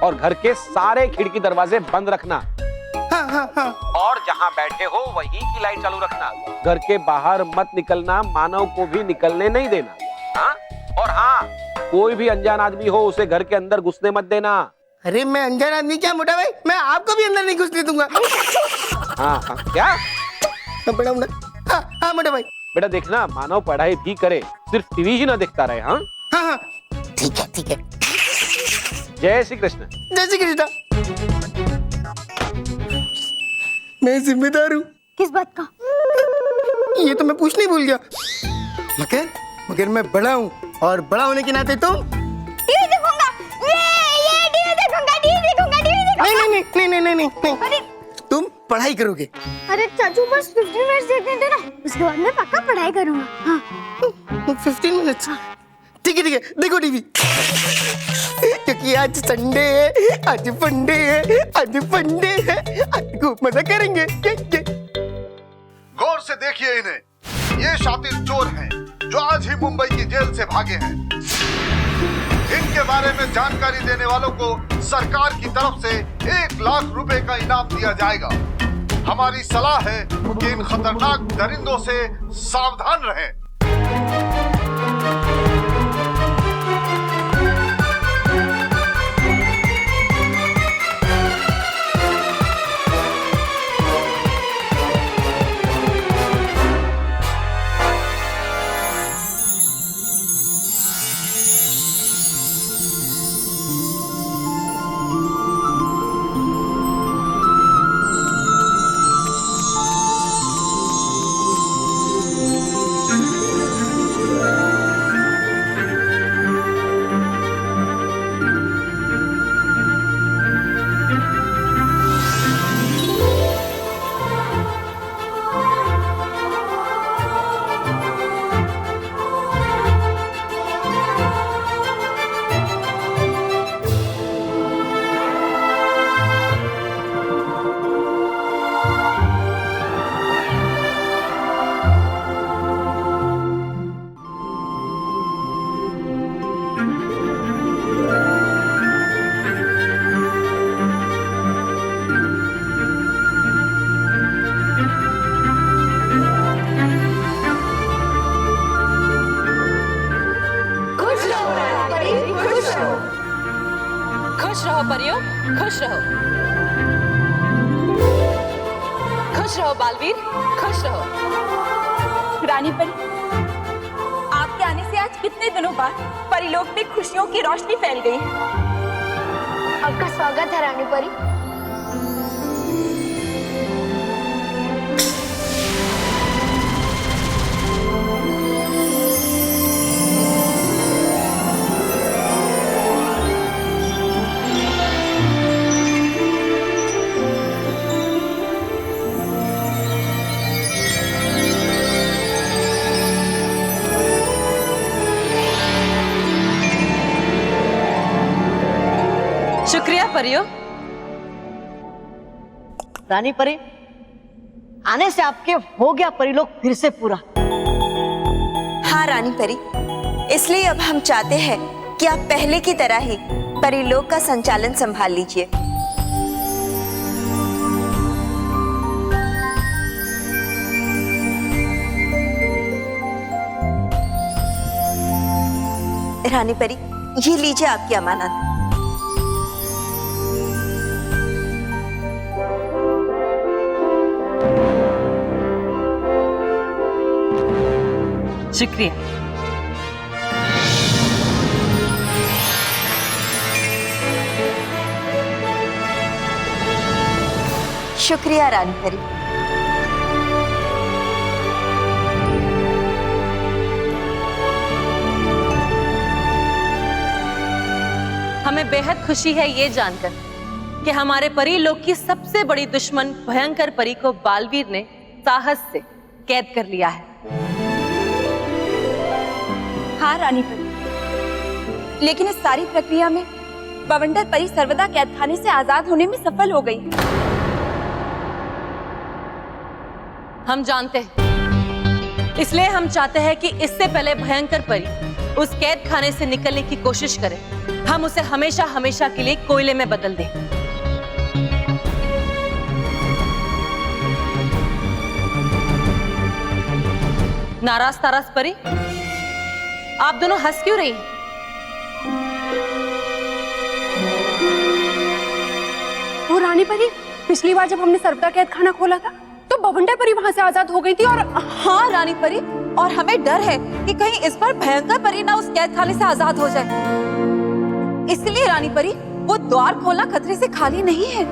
और घर के सारे खिड़की दरवाजे बंद रखना। हाँ। और जहाँ बैठे हो वहीं की लाइट चालू रखना। घर के बाहर मत निकलना, मानव को भी निकलने नहीं देना। हाँ, और हाँ, कोई भी अनजान आदमी हो उसे घर के अंदर घुसने मत देना। अरे मैं अनजान आदमी क्या मोटा भाई, मैं आपको भी अंदर नहीं घुसने दूंगा। हाँ क्या? बड़ा हाँ मोटा भाई। बेटा देखना, मानव पढ़ाई भी करे, सिर्फ टीवी ही ना देखता रहे। हाँ ठीक है। जय श्री कृष्ण। जय श्री कृष्ण। मैं जिम्मेदार हूँ। किस बात का? ये तो मैं पूछने ही भूल गया। मगर मैं बड़ा हूँ, और बड़ा होने के नाते तुम टीवी देखूंगा। ये टीवी देखूंगा। नहीं। अरे तुम पढ़ाई करोगे। अरे चाचू बस 15 मिनट देखने दे ना, उसके बाद मैं पक्का पढ़ाई करूंगा। हाँ 15 मिनट। ठीक है देखो टीवी। क्योंकि कि आज संडे है, आज फंडे है, आज फंडे है, आज खूब मजा करेंगे। गौर से देखिए इन्हें, ये शातिर चोर हैं जो आज ही मुंबई की जेल से भागे हैं। इनके बारे में जानकारी देने वालों को सरकार की तरफ से 1 लाख रुपए का इनाम दिया जाएगा। हमारी सलाह है कि इन खतरनाक दरिंदों से सावधान रहें। खुश रहो परियों, खुश रहो। खुश रहो बालवीर, खुश रहो। रानी परी, आपके आने से आज कितने दिनों बाद परिलोक में खुशियों की रोशनी फैल गई है। आपका स्वागत है रानी परी। शुक्रिया परियों। रानी परी, आने से आपके हो गया परिलोक फिर से पूरा। हाँ रानी परी, इसलिए अब हम चाहते हैं कि आप पहले की तरह ही परिलोक का संचालन संभाल लीजिए। रानी परी, ये लीजिए आपकी अमानत। शुक्रिया। शुक्रिया रानी परी। हमें बेहद खुशी है ये जानकर कि हमारे परी लोक की सबसे बड़ी दुश्मन भयंकर परी को बालवीर ने साहस से कैद कर लिया है। हाँ रानी परी, लेकिन इस सारी प्रक्रिया में बवंडर परी सर्वदा कैद खाने से आजाद होने में सफल हो गई। हम जानते हैं, इसलिए हम चाहते हैं कि इससे पहले भयंकर परी उस कैद खाने से निकलने की कोशिश करे, हम उसे हमेशा हमेशा के लिए कोयले में बदल दें। नाराज ताराज परी, आप दोनों हंस क्यों रही हैं? वो रानी परी, पिछली बार जब हमने सर्वदा कैद खाना खोला था तो बवंडर परी वहां से आजाद हो गई थी। और हाँ रानी परी, और हमें डर है कि कहीं इस बार भयंकर परी ना उस कैद खाने से आजाद हो जाए। इसलिए रानी परी, वो द्वार खोलना खतरे से खाली नहीं है।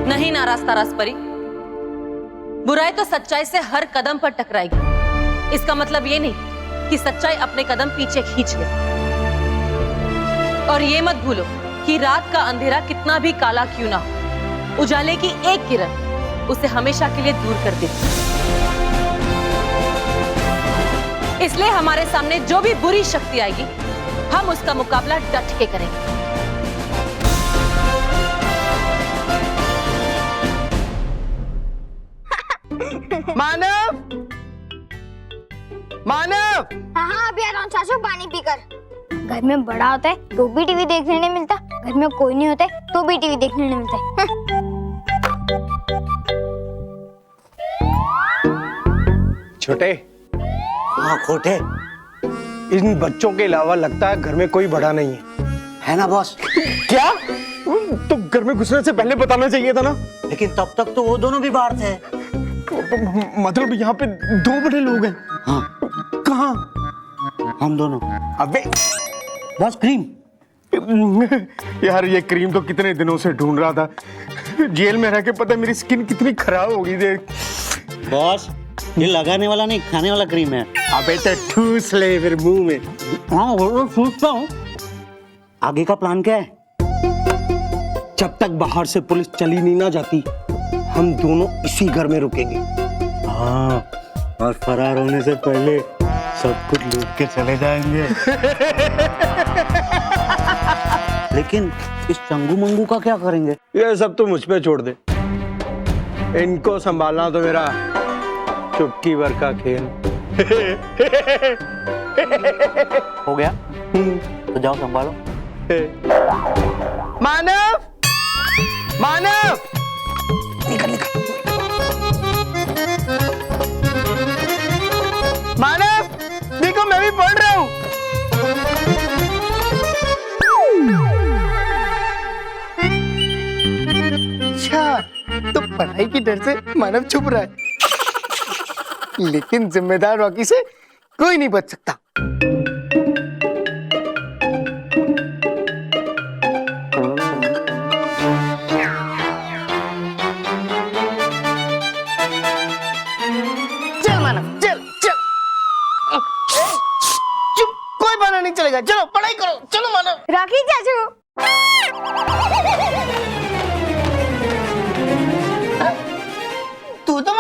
नहीं नाराज ताराज परी, बुराई तो सच्चाई से हर कदम पर टकराएगी। इसका मतलब ये नहीं कि सच्चाई अपने कदम पीछे खींच ले। और ये मत भूलो कि रात का अंधेरा कितना भी काला क्यों ना हो, उजाले की एक किरण उसे हमेशा के लिए दूर कर देती। इसलिए हमारे सामने जो भी बुरी शक्ति आएगी, हम उसका मुकाबला डट के करेंगे। मानव, मानव। हाँ अभी आ रहा हूँ चाचू पानी पीकर। घर में बड़ा होता है तो भी टीवी देखने नहीं मिलता, घर में कोई नहीं होता है तो भी टीवी देखने नहीं मिलता है। छोटे। हाँ खोटे, इन बच्चों के अलावा लगता है घर में कोई बड़ा नहीं है ना बॉस? क्या? तो घर में घुसने से पहले बताना चाहिए था ना। लेकिन तब तक तो वो दोनों भी बाहर थे। मतलब यहाँ पे दो बड़े लोग हैं। हाँ। कहाँ? हम दोनों। अबे बस क्रीम। यार ये क्रीम तो कितने दिनों से ढूंढ रहा था। जेल में रह के पता है मेरी स्किन कितनी खराब हो गई देख। बॉस ये लगाने वाला नहीं खाने वाला क्रीम है। अबे तो ठूस ले फिर मुंह में। हाँ वो ठूसता हूँ। आगे का प्लान क्या है? जब तक बाहर से पुलिस चली नहीं ना जाती हम दोनों इसी घर में रुकेंगे। हाँ और फरार होने से पहले सब कुछ लूट के चले जाएंगे। लेकिन इस चंगू मंगू का क्या करेंगे? ये सब तो मुझ पे छोड़ दे। इनको संभालना तो मेरा चुटकी भर का खेल। हो गया? तो जाओ संभालो। मानव, मानव, निकल निकल। मानव, देखो मैं भी पढ़ रहा हूँ। अच्छा, तो पढ़ाई की डर से मानव छुप रहा है, लेकिन जिम्मेदार रॉकी से कोई नहीं बच सकता। नहीं चलेगा, चलो पढ़ाई करो, चलो मानव। रॉकी चाचू। तू तो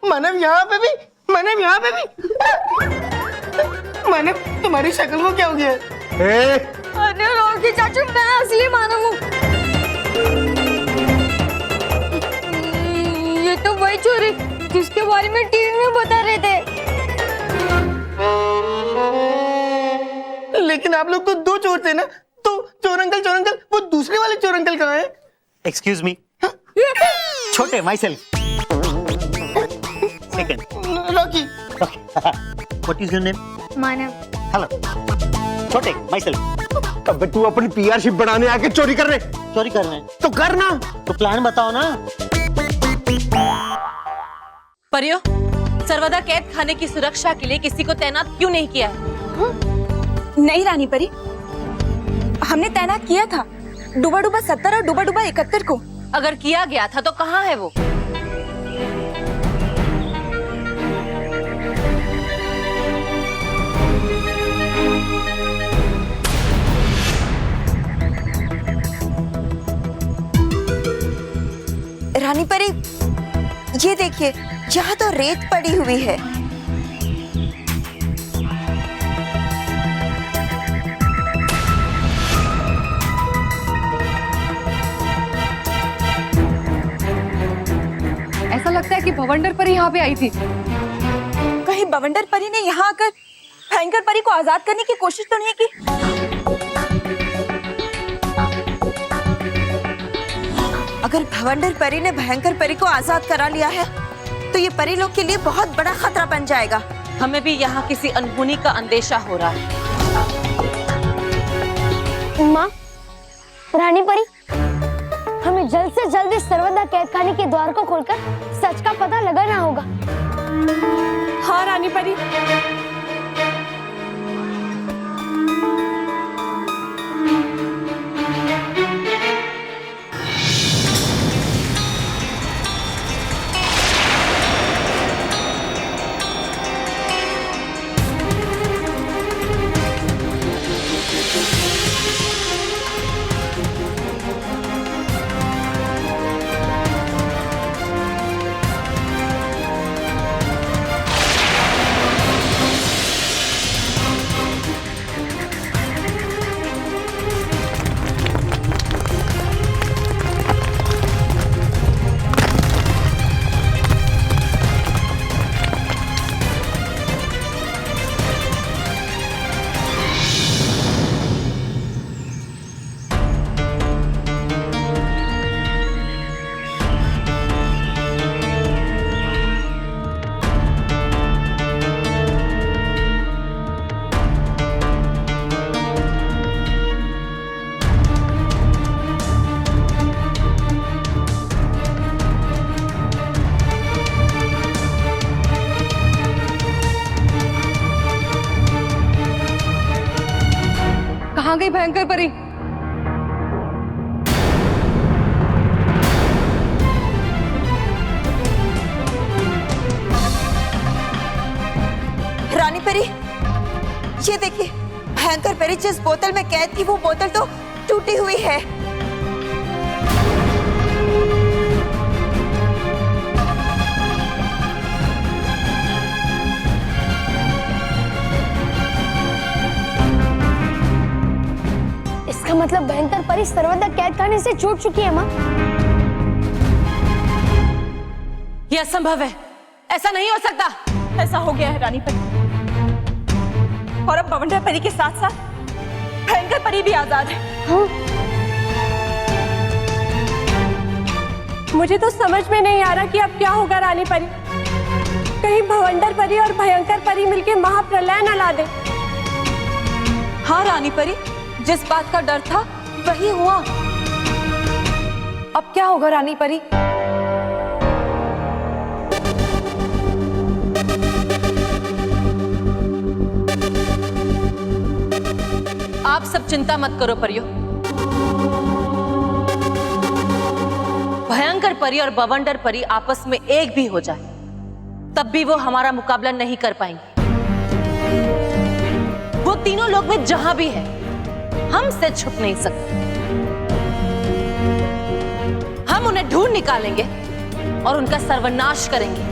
मानव यहाँ पे भी, मानव यहाँ पे भी। मानव तुम्हारी शक्ल को क्या हो गया? अरे रॉकी चाचू मैं असली मानव हूँ। ये तो वही चोरी जिसके बारे में टीवी में बता रहे थे। लेकिन आप लोग तो दो चोर थे ना, तो चोर अंकल वो दूसरे वाले चोर अंकल कहाँ हैं? Excuse me. छोटे myself. Second Rocky. What is your name? Manav. Hello छोटे माई सेल्फ। अब तू अपनी पीआरशिप बनाने आके चोरी कर रहे? चोरी कर रहे तो करना। तो प्लान बताओ ना। परियो, सर्वदा कैद खाने की सुरक्षा के लिए किसी को तैनात क्यों नहीं किया है? नहीं रानी परी, हमने तैनात किया था डूबा डूबा 70 और डूबा डूबा 71 को। अगर किया गया था तो कहाँ है वो? रानी परी ये देखिए, यहाँ तो रेत पड़ी हुई है। ऐसा लगता है कि भवंडर परी यहाँ पे आई थी। कहीं भवंडर परी ने यहाँ आकर भयंकर परी को आजाद करने की कोशिश तो नहीं की? अगर भवंडर परी ने भयंकर परी को आजाद करा लिया है तो ये परी लोग के लिए बहुत बड़ा खतरा बन जाएगा। हमें भी यहाँ किसी अनहोनी का अंदेशा हो रहा है। माँ, रानी परी, हमें जल्द से जल्द इस सर्वदा कैद खाने के द्वार को खोलकर सच का पता लगाना होगा। हाँ रानी परी। गई भयंकर परी। रानी परी, ये देखिए, भयंकर परी जिस बोतल में कैद थी वो बोतल तो टूटी हुई है। इसका मतलब भयंकर परी सर्वदा कैद खाने से छूट चुकी है माँ। यह असंभव है, ऐसा नहीं हो सकता। ऐसा हो गया है रानी परी, और अब बवंडर परी के साथ साथ भयंकर परी भी आजाद है। हाँ? मुझे तो समझ में नहीं आ रहा कि अब क्या होगा रानी परी। कहीं भवंडर परी और भयंकर परी मिलके महाप्रलय न ला दे। हाँ रानी परी, जिस बात का डर था वही हुआ। अब क्या होगा रानी परी? आप सब चिंता मत करो परियो। भयंकर परी और बवंडर परी आपस में एक भी हो जाए तब भी वो हमारा मुकाबला नहीं कर पाएंगे। वो तीनों लोग में जहां भी है हमसे छुप नहीं सकते। हम उन्हें ढूंढ निकालेंगे और उनका सर्वनाश करेंगे।